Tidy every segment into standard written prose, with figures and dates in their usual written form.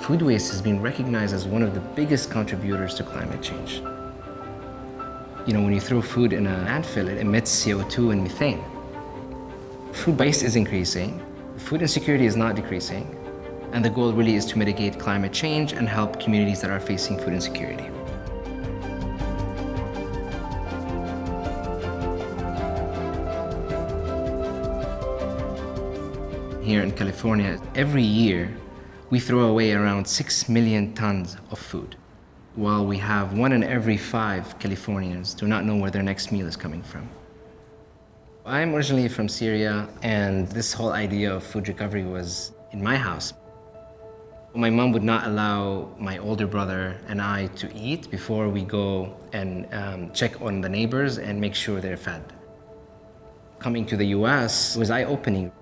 Food waste has been recognized as one of the biggest contributors to climate change. You know, when you throw food in a landfill, it emits CO2 and methane. Food waste is increasing, food insecurity is not decreasing, and the goal really is to mitigate climate change and help communities that are facing food insecurity. Here in California, every year, we throw away around 6 million tons of food, while we have 1 in every 5 Californians do not know where their next meal is coming from. I'm originally from Syria, and this whole idea of food recovery was in my house. My mom would not allow my older brother and I to eat before we go and check on the neighbors and make sure they're fed. Coming to the US was eye-opening,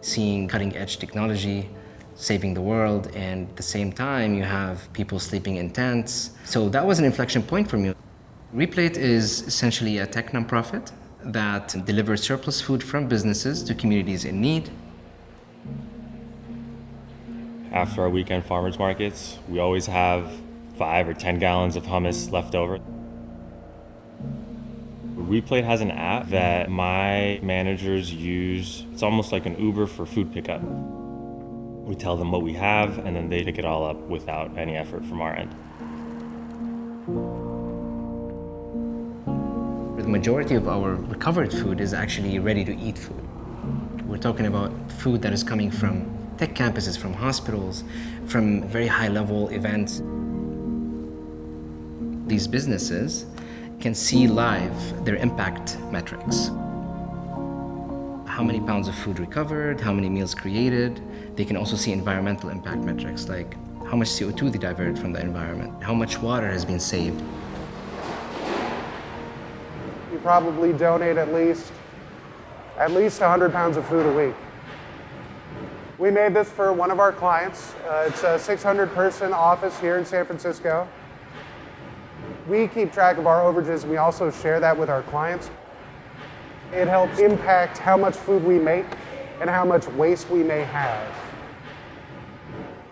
seeing cutting-edge technology, saving the world, and at the same time you have people sleeping in tents. So that was an inflection point for me. Replate is essentially a tech nonprofit that delivers surplus food from businesses to communities in need. After our weekend farmers markets, we always have 5 or 10 gallons of hummus left over. Replate has an app that my managers use. It's almost like an Uber for food pickup. We tell them what we have, and then they pick it all up without any effort from our end. The majority of our recovered food is actually ready-to-eat food. We're talking about food that is coming from tech campuses, from hospitals, from very high-level events. These businesses can see live their impact metrics. How many pounds of food recovered, how many meals created. They can also see environmental impact metrics, like how much CO2 they diverted from the environment, how much water has been saved. You probably donate at least 100 pounds of food a week. We made this for one of our clients. It's a 600-person office here in San Francisco. We keep track of our overages, and we also share that with our clients. It helps impact how much food we make and how much waste we may have.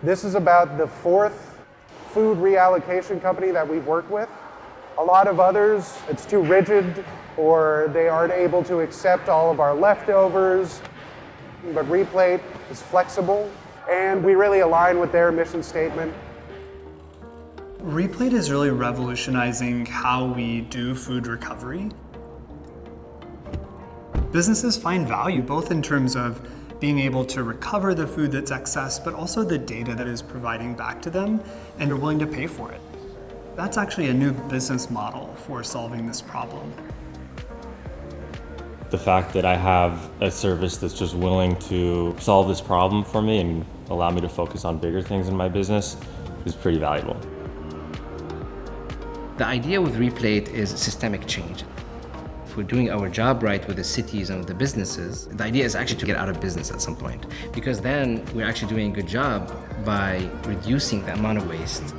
This is about the 4th food reallocation company that we've worked with. A lot of others, it's too rigid, or they aren't able to accept all of our leftovers. But Replate is flexible, and we really align with their mission statement. Replate is really revolutionizing how we do food recovery. Businesses find value both in terms of being able to recover the food that's excess, but also the data that is providing back to them, and are willing to pay for it. That's actually a new business model for solving this problem. The fact that I have a service that's just willing to solve this problem for me and allow me to focus on bigger things in my business is pretty valuable. The idea with Replate is systemic change. If we're doing our job right with the cities and with the businesses, the idea is actually to get out of business at some point, because then we're actually doing a good job by reducing the amount of waste.